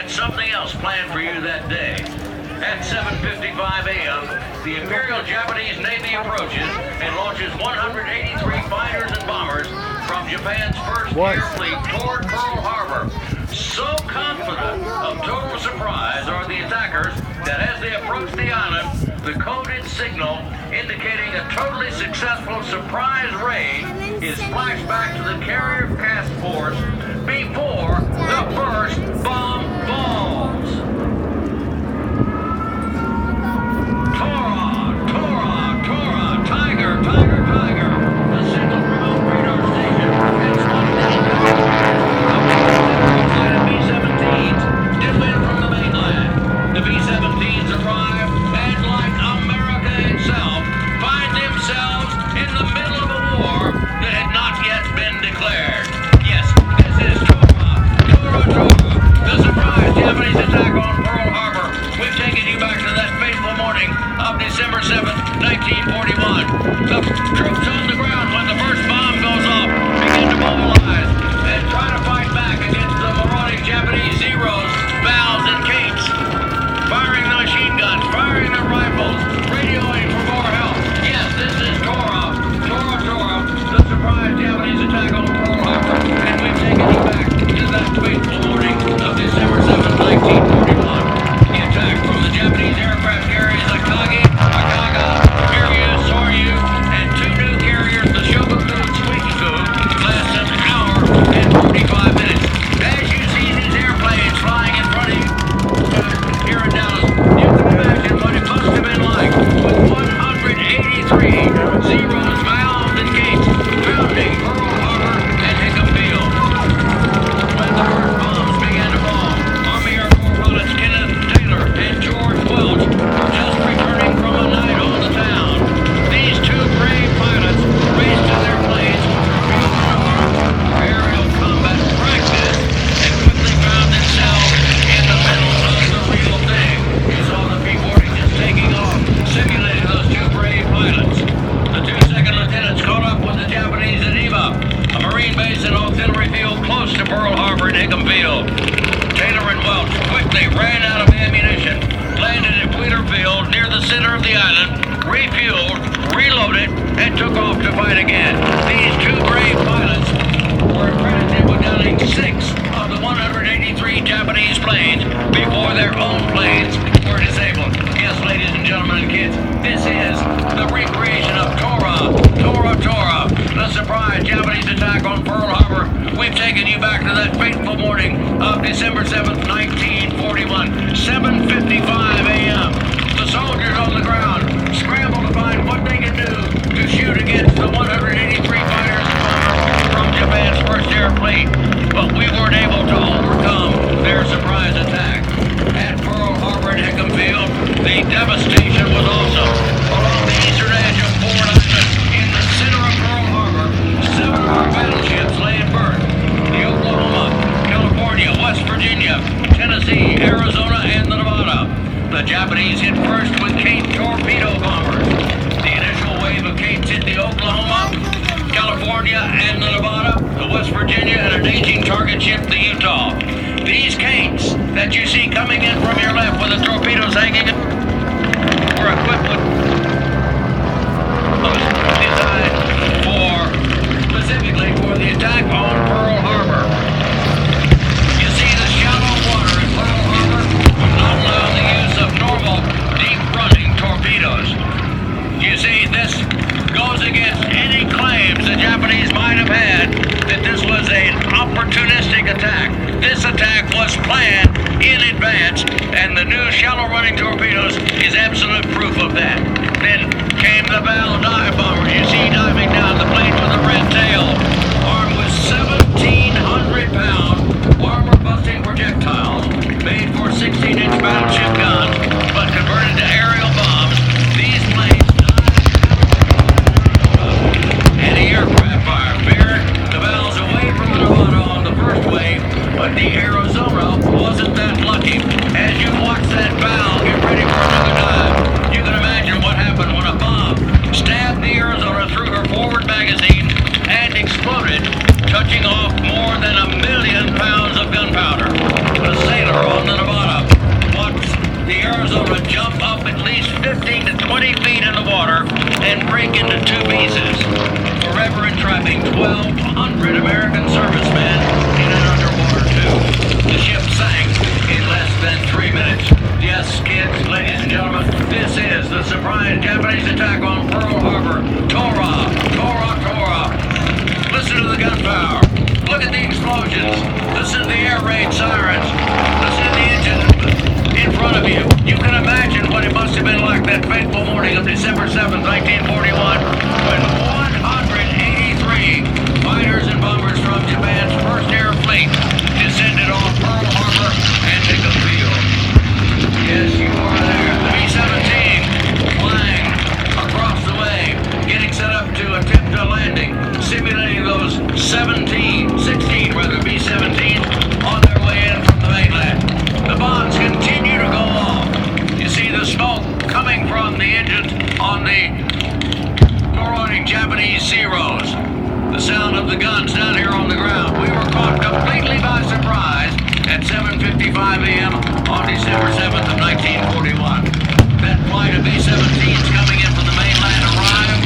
had something else planned for you that day. At 7:55 a.m., the Imperial Japanese Navy approaches and launches 183 fighters and bombers from Japan's first air fleet toward Pearl Harbor. So confident of total surprise are the attackers that as they approach the island, the coded signal indicating a totally successful surprise raid is flashed back to the carrier task force before the first bomb falls. Tora, tiger. The signal remote radar station and B-17s dip in from the mainland. The B-17s arrive and, like America itself, find themselves in the middle of a war that had not yet been declared. Yes, this is Tora, the surprise Japanese attack on Pearl Harbor. We've taken you back to that fateful morning of December 7th, 1941. The troops on the ground when the first bomb goes off begin to mobilize and try to fight back against the marauding Japanese Zeros, Vals, and Capes. Firing the machine guns, firing the rifles, radioing for more help. Yes, this is Tora, the surprise Japanese attack on Pearl Harbor, and we've taken you back to that fateful morning of December 7th, 1941. The attack from the Japanese aircraft carriers Akagi, Kiryu, Soryu, and two new carriers, the Shogaku and Suikiku, lasts an hour and 45 minutes. As you see these airplanes flying in front of you here in Dallas, you can imagine what it must have been like with 183 Zeros, Valves, and Gates pounding Pearl Harbor and Hickam Field. When the first bombs began to fall, Army Air Corps pilots Kenneth Taylor and George Welch were just returning from a night on the town. These two brave pilots raced to their planes for aerial combat practice and quickly found themselves in the middle of the real thing. You saw the P-40 just taking off, simulating those two brave pilots. The two second lieutenants caught up with the Japanese at Iba, a Marine base and auxiliary field close to Pearl Harbor and Hickam Field. Taylor and Welch quickly ran out of ammunition, landed at Wheeler Field near the center of the island, refueled, reloaded, and took off to fight again. These two brave pilots were credited with downing 6 of the 183 Japanese planes before their own planes were disabled. Yes, ladies and gentlemen and kids, this is the recreation of Tora, the surprise Japanese attack on Pearl Harbor. We've taken you back to that fateful morning of December 7th, 1941, 7:55 a.m. The soldiers on the ground scramble to find what they can do to shoot against the 183 fighters from Japan's first air fleet. But we weren't able to overcome their surprise attack. At Pearl Harbor and Hickam Field, the devastation was awesome. Along the eastern edge of Ford Island, in the center of Pearl Harbor, 7 of our battleships lay at berth. The Oklahoma, California, West Virginia, Tennessee, Arizona, and the Nevada. The Japanese hit first with Cape torpedo bombers. The initial wave of Capes hit the Oklahoma, California, and the Nevada, the West Virginia, and a staging target ship, the Utah. These Capes that you see coming in from your left with the torpedoes hanging were equipped with designed specifically for the attack on Pearl Harbor. You see, the shallow water in Pearl Harbor would not allow the use of normal deep-running torpedoes. You see, this goes against any claims the Japanese might have had that this was an opportunistic attack. This attack was planned in advance, and the new shallow-running torpedoes is absolute proof of that. Then came the Val dive bomber. You see diving down the plane with a red tail, armed with 1,700-pound armor-busting projectiles made for 16-inch battleship guns, but converted to aerial bombs. These planes anti-aircraft fire veered the Vals away from the Nevada on the first wave, but the Arizona wasn't that lucky. As you watch that Val get ready for another dive, you can imagine what happened when a bomb stabbed the Arizona through her forward magazine and exploded, touching off more than 1 million pounds of gunpowder. The 30 feet in the water and break into two pieces, forever entrapping 1,200 American servicemen in an underwater tube. The ship sank in less than 3 minutes. Yes, kids, ladies and gentlemen, this is the surprise Japanese attack on Pearl Harbor. Tora, Tora, Tora. Listen to the gunfire. Look at the explosions. Listen to the air raid sirens. Listen to the engine in front of you. You can imagine what it must have been like that fateful morning of December 7th, 1941, when 183 fighters and bombers from Japan's first air fleet descended on Pearl Harbor and Hickam Field. Yes, you are there. The B-17 flying across the way, getting set up to attempt a landing, simulating those 16 B-17s on their way in from the mainland. The bombs continue to go off. You see the smoke coming from the engines on the marauding Japanese Zeros. The sound of the guns down here on the ground. We were caught completely by surprise at 7:55 a.m. on December 7th of 1941. That flight of B-17s coming in from the mainland arrived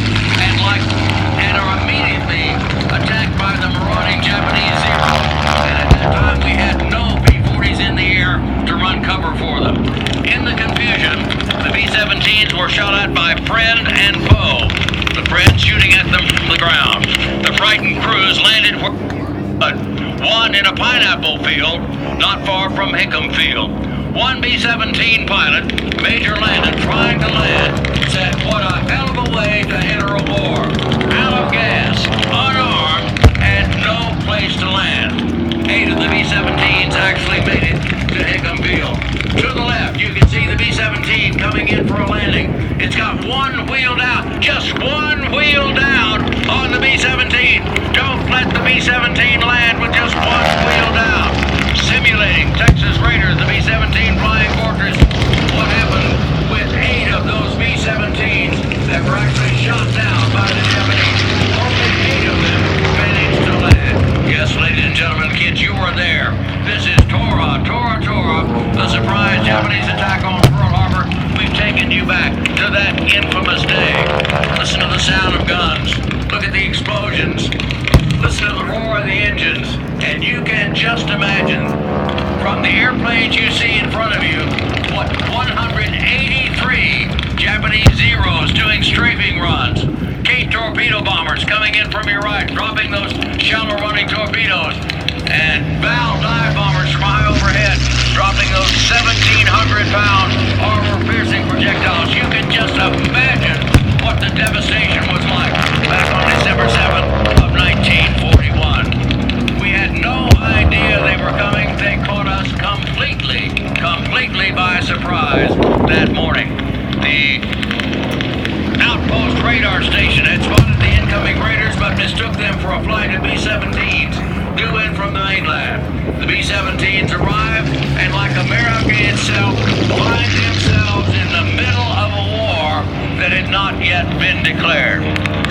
and are immediately attacked by the marauding Japanese Zeros. And at that time we had no B-40s in the air to run cover for them. In the confusion, the B-17s were shot at by friend and foe. The friend shooting at them from the ground. The frightened crews landed one in a pineapple field not far from Hickam Field. One B-17 pilot, Major Landon, trying to land, said, "What a hell of a way to enter a war. Out of gas, unarmed, and no place to land." 8 of the B-17s actually made it to Hickam Field. To the left, you can see the B-17 coming in for a landing. It's got one wheel down, just one wheel down on the B-17. Don't let the B-17 land with just one wheel down. Simulating Texas Raiders, the B-17 Flying Fortress. What happened with 8 of those B-17s that were actually shot down by the Japanese? Only 8 of them managed to land. Yes, ladies and gentlemen, kids, you were there. This is Tora, Tora, Tora, the surprise Japanese attack on Pearl Harbor. We've taken you back to that infamous day. Listen to the sound of guns. Look at the explosions. Listen to the roar of the engines. And you can just imagine, from the airplanes you see in front of you, what 183 Japanese Zeros doing strafing runs. K torpedo bombers coming in from your right, dropping those shallow running torpedoes. And Val dive bombers from high overhead, dropping those 1,700-pound armor-piercing projectiles. You can just imagine what the devastation was like back on December 7th of 1941. We had no idea they were coming. They caught us completely by surprise that morning. The outpost radar station had spotted the incoming raiders, but mistook them for a flight of B-17s due in from the mainland. The B-17s arrived, and like America itself, find themselves in the middle of a war that had not yet been declared.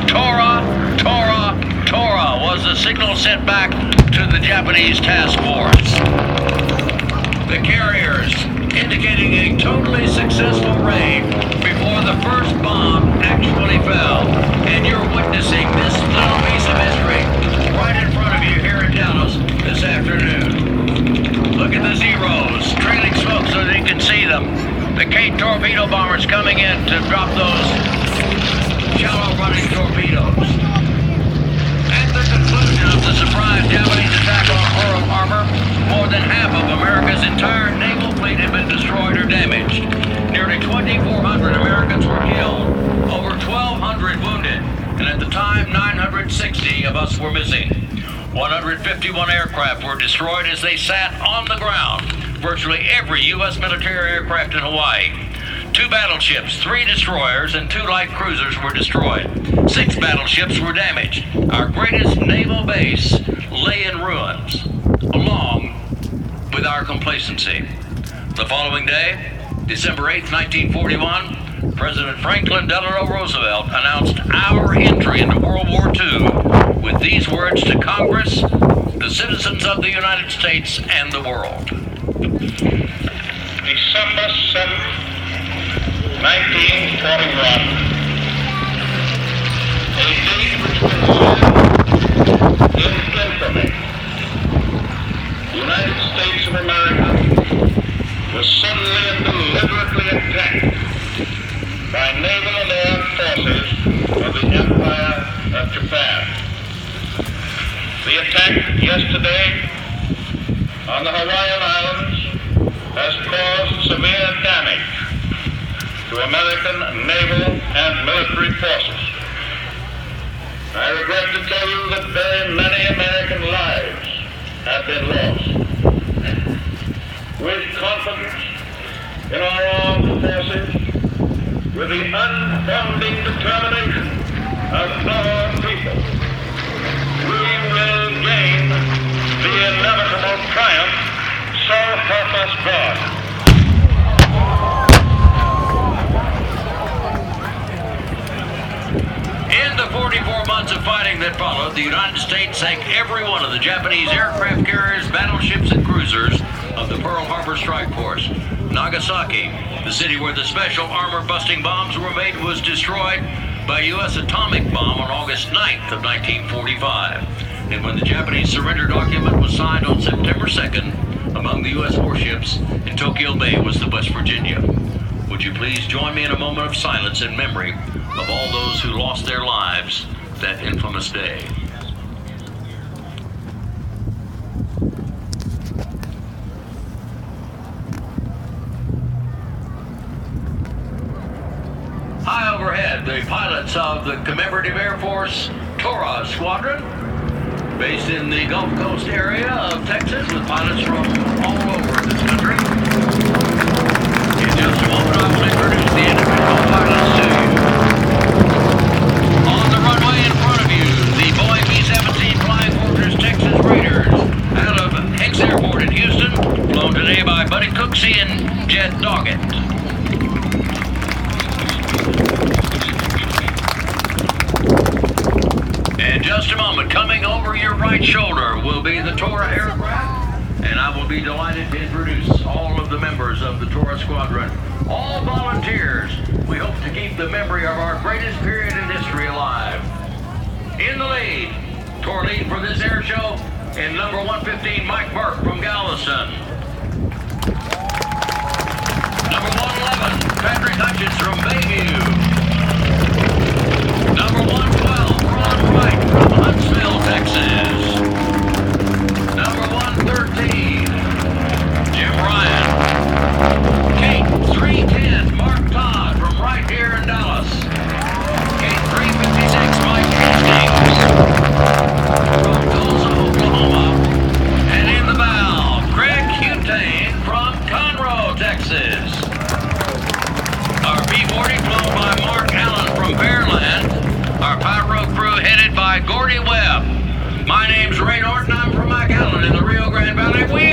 Tora, Tora, Tora was the signal sent back to the Japanese task force. The carriers indicating a totally successful raid before the first bomb actually fell. And you're witnessing this little piece of history right in front of you here in Dallas this afternoon. Look at the Zeros trailing smoke so that you can see them. The K torpedo bombers coming in to drop those shallow running torpedoes. At the conclusion of the surprise Japanese attack on Pearl Harbor, more than half of America's entire naval fleet had been destroyed or damaged. Nearly 2,400 Americans were killed, over 1,200 wounded, and at the time 960 of us were missing. 151 aircraft were destroyed as they sat on the ground. Virtually every U.S. military aircraft in Hawaii. 2 battleships, 3 destroyers, and 2 light cruisers were destroyed. 6 battleships were damaged. Our greatest naval base lay in ruins, along with our complacency. The following day, December 8, 1941, President Franklin Delano Roosevelt announced our entry into World War II with these words to Congress, the citizens of the United States, and the world. December 7th, 1941, a date which will live in infamy. The United States of America was suddenly and deliberately attacked by naval and air forces of the Empire of Japan. The attack yesterday on the Hawaiian Islands has caused severe damage to American naval and military forces. I regret to tell you that very many American lives have been lost. With confidence in our armed forces, with the unbounding determination of our people, we will gain the inevitable triumph, so help us God. In the 44 months of fighting that followed, the United States sank every one of the Japanese aircraft carriers, battleships, and cruisers of the Pearl Harbor Strike Force. Nagasaki, the city where the special armor-busting bombs were made, was destroyed by a U.S. atomic bomb on August 9th of 1945. And when the Japanese surrender document was signed on September 2nd, among the U.S. warships in Tokyo Bay was the West Virginia. Would you please join me in a moment of silence in memory of all those who lost their lives that infamous day. High overhead, the pilots of the Commemorative Air Force Tora Squadron, based in the Gulf Coast area of Texas, with pilots from all over this country. In just a moment, I will introduce the individual pilots to you. On the runway in front of you, the Boeing B-17 Flying Fortress Texas Raiders, out of Hanks Airport in Houston, flown today by Buddy Cooksey and Jed Doggett. In just a moment, coming over your right shoulder will be the Tora aircraft, and I will be delighted to introduce all of the members of the Tora Squadron, all volunteers. We hope to keep the memory of our greatest period in history alive. In the lead, Tora lead for this air show, in number 115, Mike Burke from Galveston. Number 111, Patrick Hutchins from Bayview. Number 112, Ron Wright from Huntsville, Texas. Number 113, Jim Ryan. Gate 310, Mark Todd from right here in Dallas. Gate 356, Mike Hastings from Tulsa, Oklahoma. And in the bow, Craig Hutane from Conroe, Texas. Our B-40 flown by Mark Allen from Pearland. Our pyro crew headed by Gordy Webb. My name's Ray Norton. I'm from McAllen in the Rio Grande Valley. We